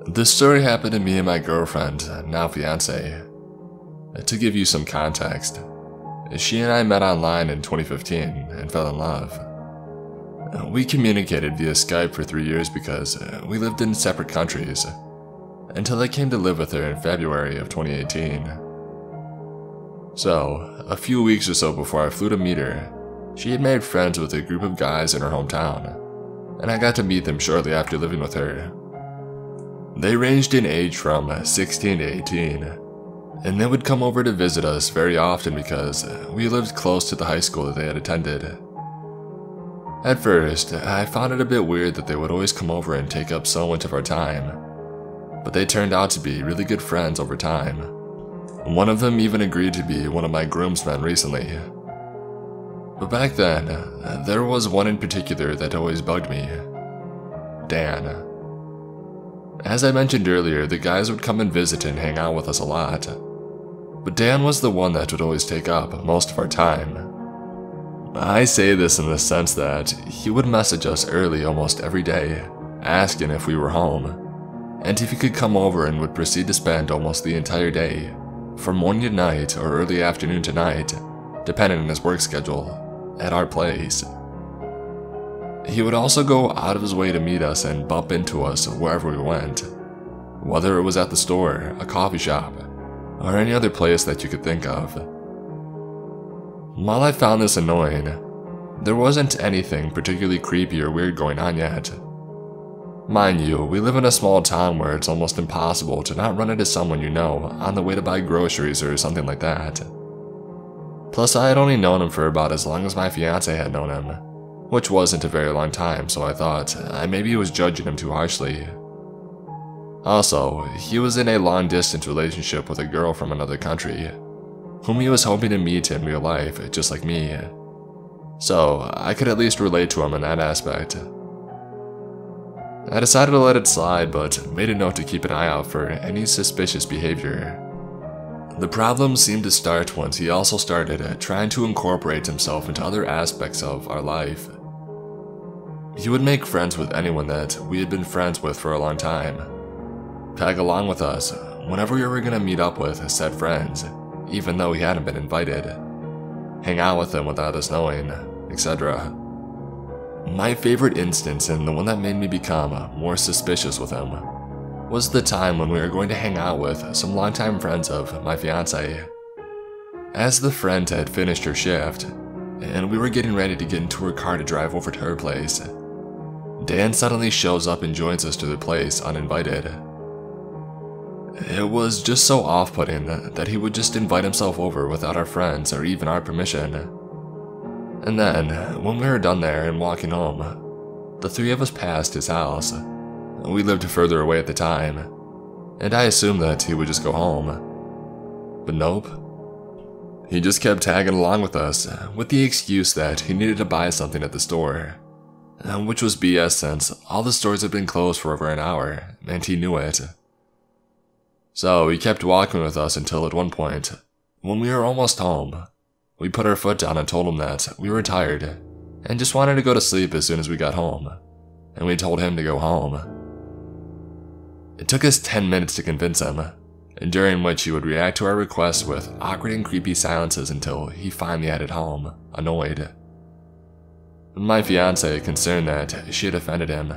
This story happened to me and my girlfriend, now fiance. To give you some context, she and I met online in 2015 and fell in love. We communicated via Skype for 3 years because we lived in separate countries, until I came to live with her in February of 2018. So, a few weeks or so before I flew to meet her, she had made friends with a group of guys in her hometown, and I got to meet them shortly after living with her. They ranged in age from 16 to 18, and they would come over to visit us very often because we lived close to the high school that they had attended. At first, I found it a bit weird that they would always come over and take up so much of our time, but they turned out to be really good friends over time. One of them even agreed to be one of my groomsmen recently. But back then, there was one in particular that always bugged me. Dan. As I mentioned earlier, the guys would come and visit and hang out with us a lot, but Dan was the one that would always take up most of our time. I say this in the sense that he would message us early almost every day, asking if we were home, and if he could come over, and would proceed to spend almost the entire day, from morning to night or early afternoon to night, depending on his work schedule, at our place. He would also go out of his way to meet us and bump into us wherever we went, whether it was at the store, a coffee shop, or any other place that you could think of. While I found this annoying, there wasn't anything particularly creepy or weird going on yet. Mind you, we live in a small town where it's almost impossible to not run into someone you know on the way to buy groceries or something like that. Plus, I had only known him for about as long as my fiance had known him, which wasn't a very long time, so I thought I maybe was judging him too harshly. Also, he was in a long-distance relationship with a girl from another country, whom he was hoping to meet in real life, just like me. So, I could at least relate to him in that aspect. I decided to let it slide, but made a note to keep an eye out for any suspicious behavior. The problem seemed to start once he also started trying to incorporate himself into other aspects of our life. He would make friends with anyone that we had been friends with for a long time, tag along with us whenever we were going to meet up with said friends, even though he hadn't been invited, hang out with them without us knowing, etc. My favorite instance, and the one that made me become more suspicious with him, was the time when we were going to hang out with some longtime friends of my fiance. As the friend had finished her shift, and we were getting ready to get into her car to drive over to her place, Dan suddenly shows up and joins us to the place uninvited. It was just so off-putting that he would just invite himself over without our friends or even our permission. And then, when we were done there and walking home, the three of us passed his house. We lived further away at the time, and I assumed that he would just go home. But nope. He just kept tagging along with us, with the excuse that he needed to buy something at the store, which was BS since all the stores had been closed for over an hour, and he knew it. So he kept walking with us until at one point, when we were almost home, we put our foot down and told him that we were tired and just wanted to go to sleep as soon as we got home, and we told him to go home. It took us 10 minutes to convince him, during which he would react to our requests with awkward and creepy silences until he finally headed home, annoyed. My fiance, concerned that she had offended him,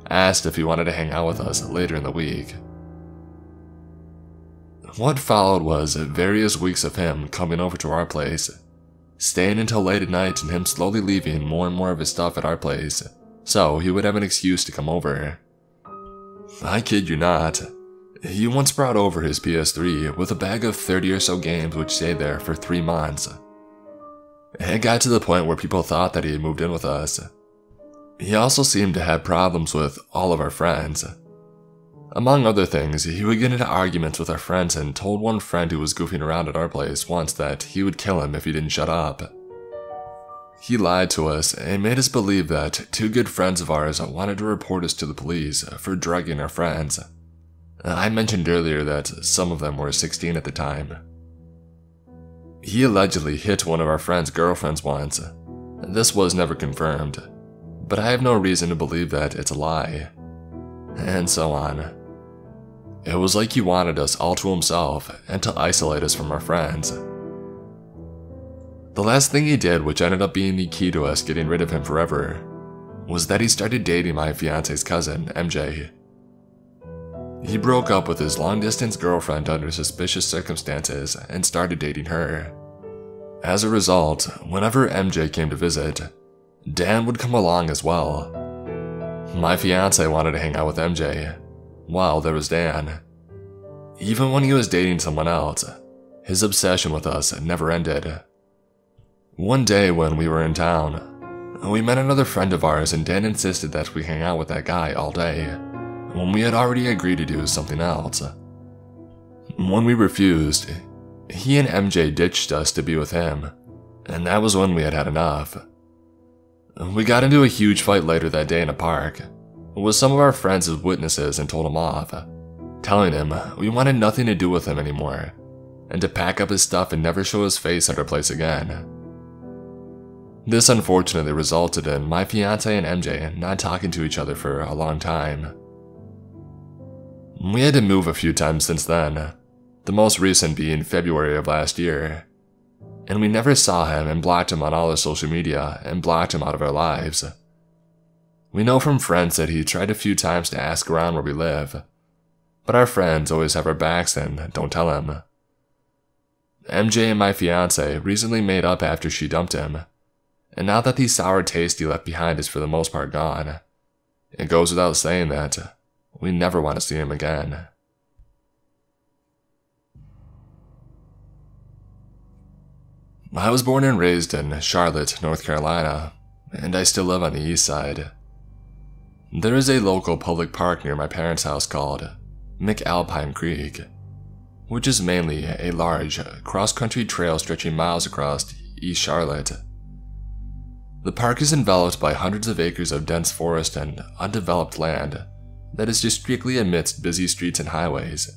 asked if he wanted to hang out with us later in the week. What followed was various weeks of him coming over to our place, staying until late at night and him slowly leaving more and more of his stuff at our place, so he would have an excuse to come over. I kid you not, he once brought over his PS3 with a bag of 30 or so games which stayed there for 3 months. It got to the point where people thought that he had moved in with us. He also seemed to have problems with all of our friends. Among other things, he would get into arguments with our friends and told one friend who was goofing around at our place once that he would kill him if he didn't shut up. He lied to us and made us believe that 2 good friends of ours wanted to report us to the police for drugging our friends. I mentioned earlier that some of them were 16 at the time. He allegedly hit one of our friend's girlfriends once. This was never confirmed, but I have no reason to believe that it's a lie. And so on. It was like he wanted us all to himself and to isolate us from our friends. The last thing he did, which ended up being the key to us getting rid of him forever, was that he started dating my fiance's cousin, MJ. He broke up with his long-distance girlfriend under suspicious circumstances and started dating her. As a result, whenever MJ came to visit, Dan would come along as well. My fiance wanted to hang out with MJ, while there was Dan. Even when he was dating someone else, his obsession with us never ended. One day when we were in town, we met another friend of ours and Dan insisted that we hang out with that guy all day, when we had already agreed to do something else. When we refused, he and MJ ditched us to be with him, and that was when we had had enough. We got into a huge fight later that day in a park, with some of our friends as witnesses, and told him off, telling him we wanted nothing to do with him anymore, and to pack up his stuff and never show his face at our place again. This unfortunately resulted in my fiance and MJ not talking to each other for a long time. We had to move a few times since then, the most recent being February of last year, and we never saw him and blocked him on all our social media and blocked him out of our lives. We know from friends that he tried a few times to ask around where we live, but our friends always have our backs and don't tell him. MJ and my fiance recently made up after she dumped him, and now that the sour taste he left behind is for the most part gone, it goes without saying that we never want to see him again. I was born and raised in Charlotte, North Carolina, and I still live on the east side. There is a local public park near my parents' house called McAlpine Creek, which is mainly a large cross-country trail stretching miles across East Charlotte. The park is enveloped by hundreds of acres of dense forest and undeveloped land that is just strictly amidst busy streets and highways.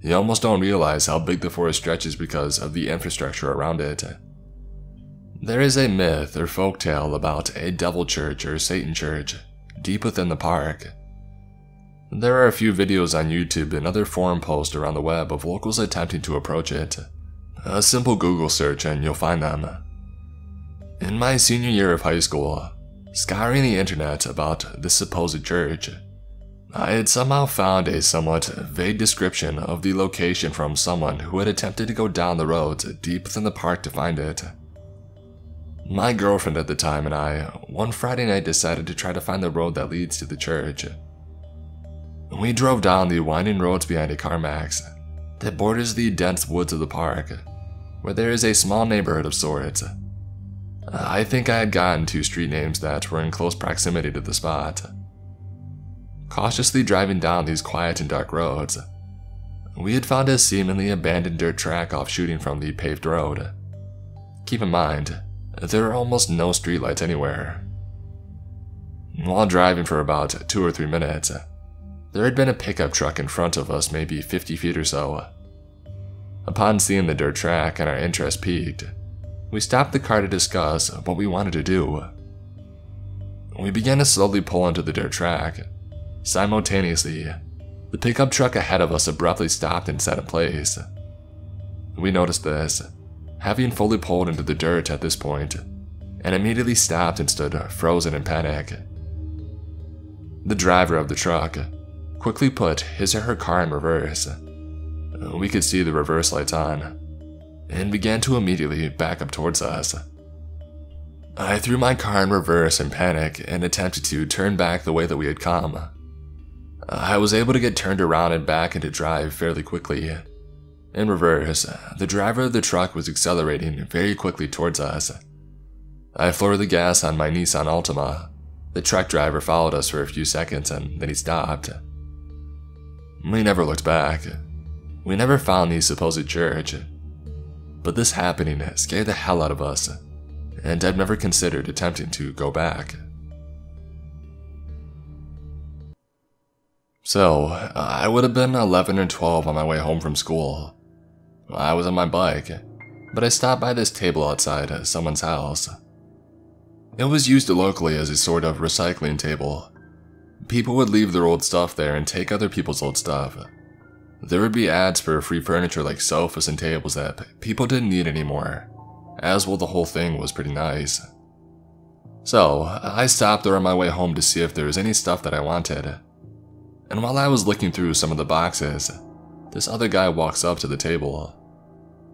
You almost don't realize how big the forest stretches because of the infrastructure around it. There is a myth or folktale about a devil church or Satan church deep within the park. There are a few videos on YouTube and other forum posts around the web of locals attempting to approach it. A simple Google search and you'll find them. In my senior year of high school, scouring the internet about this supposed church, I had somehow found a somewhat vague description of the location from someone who had attempted to go down the roads deep within the park to find it. My girlfriend at the time and I, one Friday night, decided to try to find the road that leads to the church. We drove down the winding roads behind a Carmax that borders the dense woods of the park, where there is a small neighborhood of sorts. I think I had gotten 2 street names that were in close proximity to the spot. Cautiously driving down these quiet and dark roads, we had found a seemingly abandoned dirt track offshooting from the paved road. Keep in mind, there are almost no streetlights anywhere. While driving for about 2 or 3 minutes, there had been a pickup truck in front of us, maybe 50 feet or so. Upon seeing the dirt track and our interest piqued, we stopped the car to discuss what we wanted to do. We began to slowly pull onto the dirt track. Simultaneously, the pickup truck ahead of us abruptly stopped and sat in place. We noticed this, having fully pulled into the dirt at this point, and immediately stopped and stood frozen in panic. The driver of the truck quickly put his or her car in reverse. We could see the reverse lights on, and began to immediately back up towards us. I threw my car in reverse in panic and attempted to turn back the way that we had come. I was able to get turned around and back into drive fairly quickly. In reverse, the driver of the truck was accelerating very quickly towards us. I floored the gas on my Nissan Altima. The truck driver followed us for a few seconds and then he stopped. We never looked back. We never found the supposed church. But this happening scared the hell out of us, and I've never considered attempting to go back. So, I would have been 11 or 12 on my way home from school. I was on my bike, but I stopped by this table outside someone's house. It was used locally as a sort of recycling table. People would leave their old stuff there and take other people's old stuff, There would be ads for free furniture like sofas and tables that people didn't need anymore, as well the whole thing was pretty nice. So, I stopped there on my way home to see if there was any stuff that I wanted. And while I was looking through some of the boxes, this other guy walks up to the table.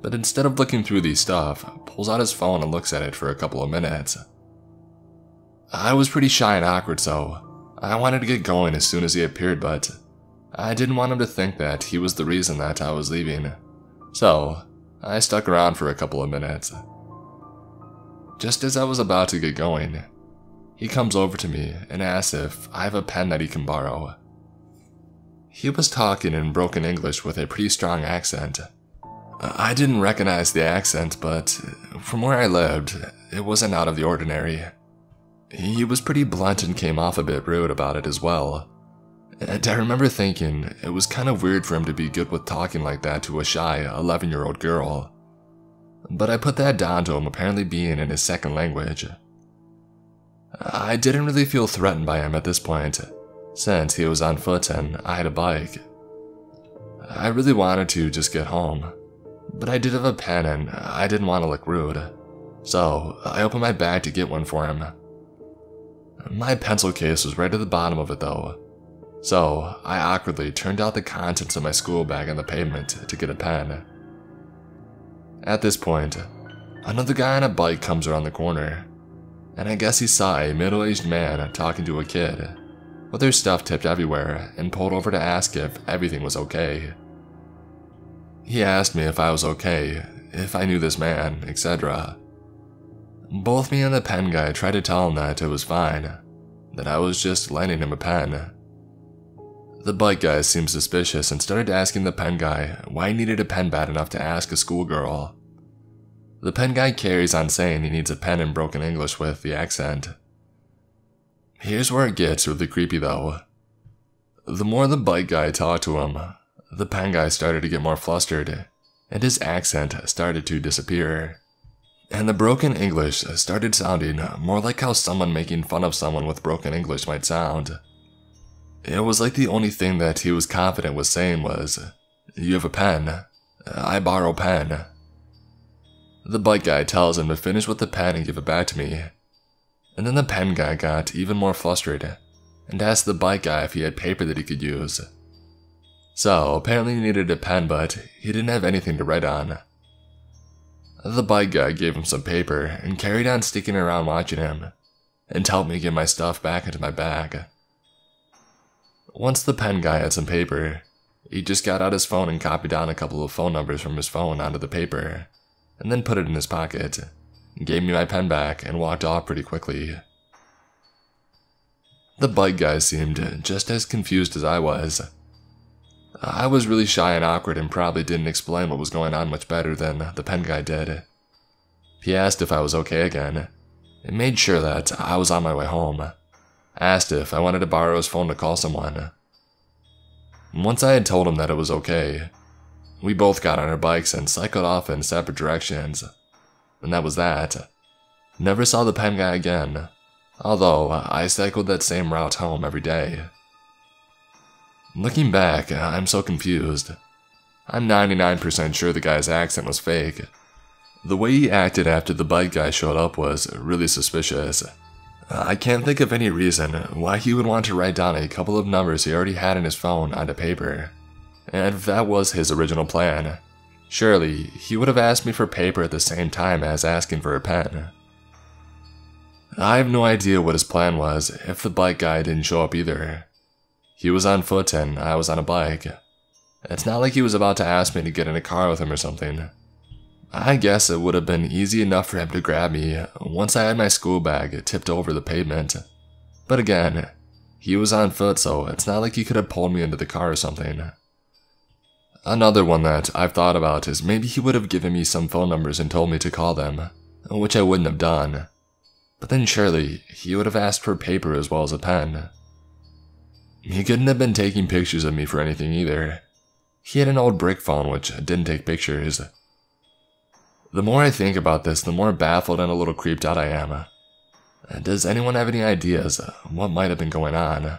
But instead of looking through the stuff, pulls out his phone and looks at it for a couple of minutes. I was pretty shy and awkward, so I wanted to get going as soon as he appeared, but I didn't want him to think that he was the reason that I was leaving. So, I stuck around for a couple of minutes. Just as I was about to get going, he comes over to me and asks if I have a pen that he can borrow. He was talking in broken English with a pretty strong accent. I didn't recognize the accent, but from where I lived, it wasn't out of the ordinary. He was pretty blunt and came off a bit rude about it as well. And I remember thinking it was kind of weird for him to be good with talking like that to a shy 11-year-old girl. But I put that down to him apparently being in his second language. I didn't really feel threatened by him at this point, since he was on foot and I had a bike. I really wanted to just get home, but I did have a pen and I didn't want to look rude, so I opened my bag to get one for him. My pencil case was right at the bottom of it though, so I awkwardly turned out the contents of my school bag on the pavement to get a pen. At this point, another guy on a bike comes around the corner, and I guess he saw a middle-aged man talking to a kid, with their stuff tipped everywhere, and pulled over to ask if everything was okay. He asked me if I was okay, if I knew this man, etc. Both me and the pen guy tried to tell him that it was fine, that I was just lending him a pen. The bike guy seemed suspicious and started asking the pen guy why he needed a pen bad enough to ask a schoolgirl. The pen guy carries on saying he needs a pen in broken English with the accent. Here's where it gets really creepy though. The more the bike guy talked to him, the pen guy started to get more flustered, and his accent started to disappear. And the broken English started sounding more like how someone making fun of someone with broken English might sound. It was like the only thing that he was confident with saying was, "You have a pen? I borrow pen." The bike guy tells him to finish with the pen and give it back to me. And then the pen guy got even more flustered and asked the bike guy if he had paper that he could use. So apparently he needed a pen, but he didn't have anything to write on. The bike guy gave him some paper and carried on sticking around watching him, and helped me get my stuff back into my bag. Once the pen guy had some paper, he just got out his phone and copied down a couple of phone numbers from his phone onto the paper, and then put it in his pocket, gave me my pen back, and walked off pretty quickly. The bike guy seemed just as confused as I was. I was really shy and awkward and probably didn't explain what was going on much better than the pen guy did. He asked if I was okay again, and made sure that I was on my way home. Asked if I wanted to borrow his phone to call someone. Once I had told him that it was okay, we both got on our bikes and cycled off in separate directions. And that was that. Never saw the pen guy again, although I cycled that same route home every day. Looking back, I'm so confused. I'm 99% sure the guy's accent was fake. The way he acted after the bike guy showed up was really suspicious. I can't think of any reason why he would want to write down a couple of numbers he already had in his phone onto paper. And if that was his original plan, surely he would have asked me for paper at the same time as asking for a pen. I have no idea what his plan was if the bike guy didn't show up either. He was on foot and I was on a bike. It's not like he was about to ask me to get in a car with him or something. I guess it would have been easy enough for him to grab me once I had my school bag tipped over the pavement. But again, he was on foot, so it's not like he could have pulled me into the car or something. Another one that I've thought about is maybe he would have given me some phone numbers and told me to call them, which I wouldn't have done. But then surely he would have asked for paper as well as a pen. He couldn't have been taking pictures of me for anything either. He had an old brick phone which didn't take pictures. The more I think about this, the more baffled and a little creeped out I am. Does anyone have any ideas what might have been going on?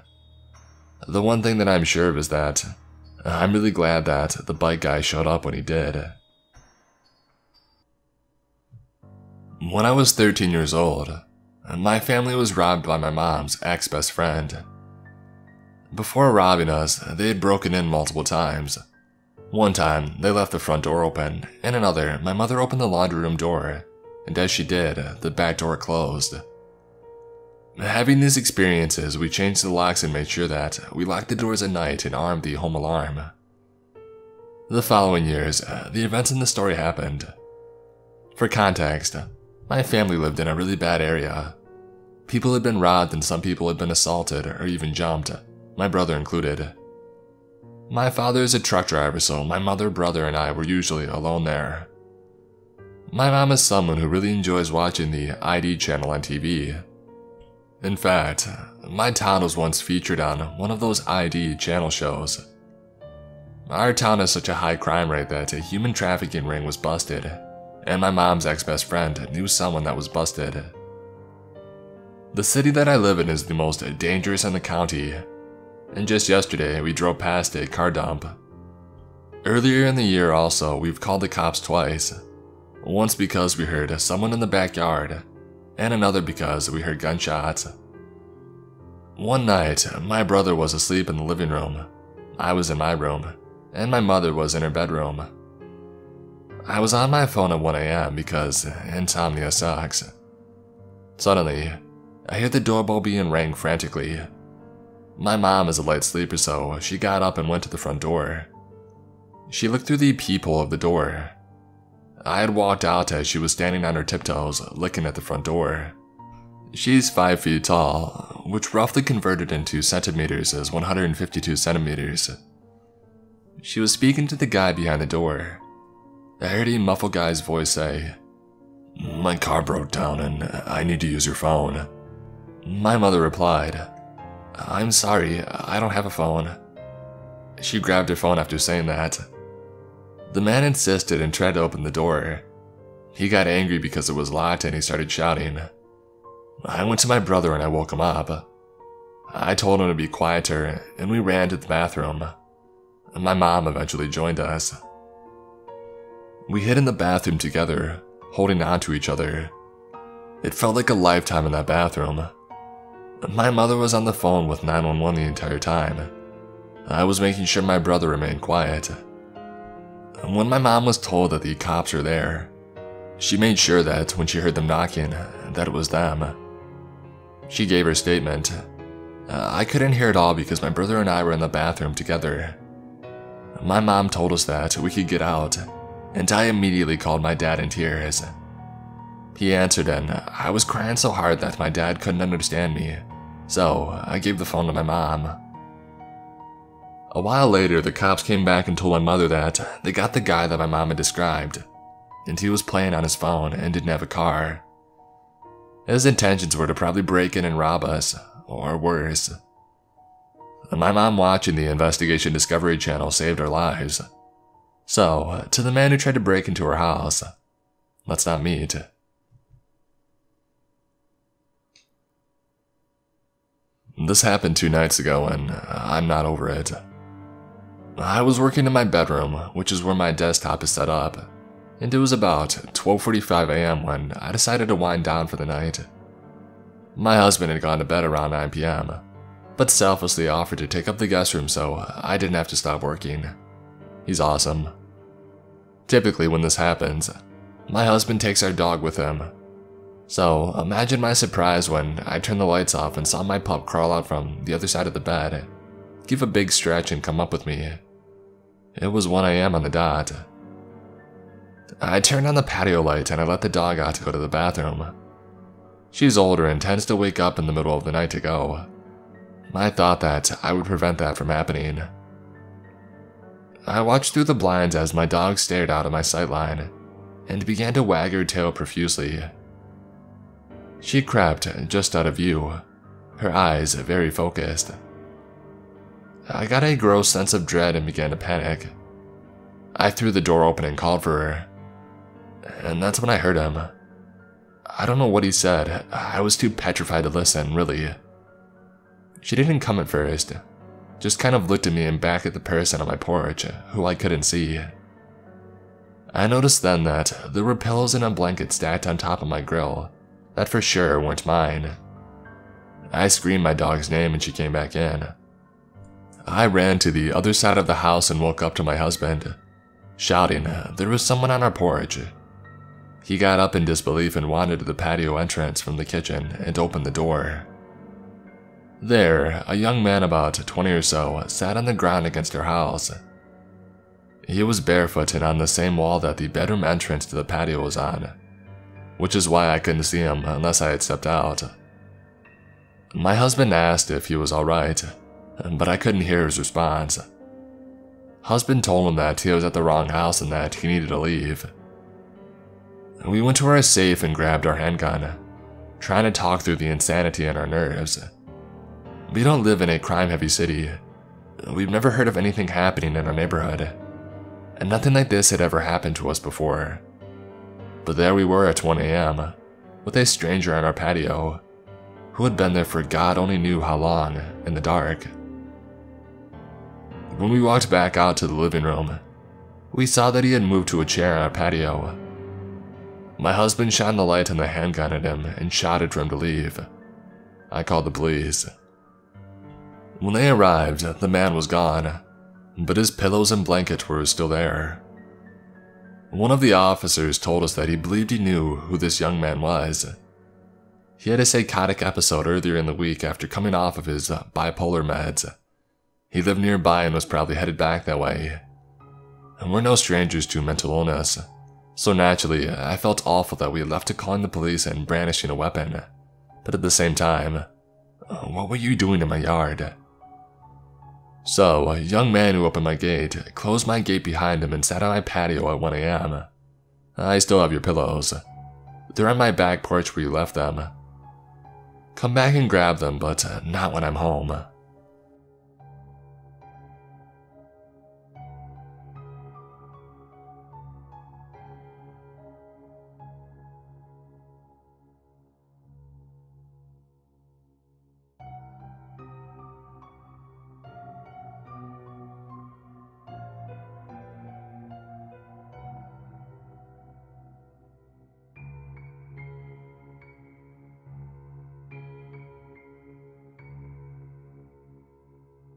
The one thing that I'm sure of is that I'm really glad that the bike guy showed up when he did. When I was 13 years old, my family was robbed by my mom's ex-best friend. Before robbing us, they had broken in multiple times. One time, they left the front door open, and another, my mother opened the laundry room door, and as she did, the back door closed. Having these experiences, we changed the locks and made sure that we locked the doors at night and armed the home alarm. The following years, the events in the story happened. For context, my family lived in a really bad area. People had been robbed and some people had been assaulted or even jumped, my brother included. My father is a truck driver, so my mother, brother, and I were usually alone there. My mom is someone who really enjoys watching the ID channel on TV. In fact, my town was once featured on one of those ID channel shows. Our town has such a high crime rate that a human trafficking ring was busted, and my mom's ex-best friend knew someone that was busted. The city that I live in is the most dangerous in the county, and just yesterday we drove past a car dump. Earlier in the year also, we've called the cops twice. Once because we heard someone in the backyard, and another because we heard gunshots. One night, my brother was asleep in the living room, I was in my room, and my mother was in her bedroom. I was on my phone at 1 AM because insomnia sucks. Suddenly, I hear the doorbell being rang frantically. My mom is a light sleeper, so she got up and went to the front door. She looked through the peephole of the door. I had walked out as she was standing on her tiptoes, looking at the front door. She's 5 feet tall, which roughly converted into centimeters is 152 centimeters. She was speaking to the guy behind the door. I heard a muffled guy's voice say, "My car broke down and I need to use your phone." My mother replied, "I'm sorry, I don't have a phone." She grabbed her phone after saying that. The man insisted and tried to open the door. He got angry because it was locked and he started shouting. I went to my brother and I woke him up. I told him to be quieter and we ran to the bathroom. My mom eventually joined us. We hid in the bathroom together, holding on to each other. It felt like a lifetime in that bathroom. My mother was on the phone with 911 the entire time. I was making sure my brother remained quiet. When my mom was told that the cops were there, she made sure that when she heard them knocking, that it was them. She gave her statement. I couldn't hear it all because my brother and I were in the bathroom together. My mom told us that we could get out, and I immediately called my dad in tears. He answered and I was crying so hard that my dad couldn't understand me, so I gave the phone to my mom. A while later, the cops came back and told my mother that they got the guy that my mom had described, and he was playing on his phone and didn't have a car. His intentions were to probably break in and rob us, or worse. My mom watching the Investigation Discovery Channel saved our lives. So, to the man who tried to break into our house, let's not meet. This happened 2 nights ago and I'm not over it. I was working in my bedroom, which is where my desktop is set up, and it was about 12:45 AM when I decided to wind down for the night. My husband had gone to bed around 9 PM, but selflessly offered to take up the guest room so I didn't have to stop working. He's awesome. Typically when this happens, my husband takes our dog with him. So imagine my surprise when I turned the lights off and saw my pup crawl out from the other side of the bed, give a big stretch and come up with me. It was 1 AM on the dot. I turned on the patio light and I let the dog out to go to the bathroom. She's older and tends to wake up in the middle of the night to go. I thought that I would prevent that from happening. I watched through the blinds as my dog stared out of my sightline and began to wag her tail profusely. She crept just out of view, her eyes very focused. I got a gross sense of dread and began to panic. I threw the door open and called for her, and that's when I heard him. I don't know what he said, I was too petrified to listen, really. She didn't come at first. just kind of looked at me and back at the person on my porch, who I couldn't see. I noticed then that there were pillows and a blanket stacked on top of my grill that for sure weren't mine. I screamed my dog's name and she came back in. I ran to the other side of the house and woke up to my husband, shouting there was someone on our porch. He got up in disbelief and wandered to the patio entrance from the kitchen and opened the door. There, a young man about 20 or so sat on the ground against our house. He was barefoot and on the same wall that the bedroom entrance to the patio was on, which is why I couldn't see him unless I had stepped out. My husband asked if he was alright, but I couldn't hear his response. Husband told him that he was at the wrong house and that he needed to leave. We went to our safe and grabbed our handgun, trying to talk through the insanity in our nerves. We don't live in a crime-heavy city. We've never heard of anything happening in our neighborhood, and nothing like this had ever happened to us before. But there we were at 1 a.m., with a stranger on our patio, who had been there for God only knew how long, in the dark. When we walked back out to the living room, we saw that he had moved to a chair on our patio. My husband shined the light on the handgun at him and shouted for him to leave. I called the police. When they arrived, the man was gone, but his pillows and blanket were still there. One of the officers told us that he believed he knew who this young man was. He had a psychotic episode earlier in the week after coming off of his bipolar meds. He lived nearby and was probably headed back that way. And we're no strangers to mental illness, so naturally I felt awful that we had left to calling the police and brandishing a weapon. But at the same time, what were you doing in my yard? So, a young man who opened my gate closed my gate behind him and sat on my patio at 1 a.m. I still have your pillows. They're on my back porch where you left them. Come back and grab them, but not when I'm home.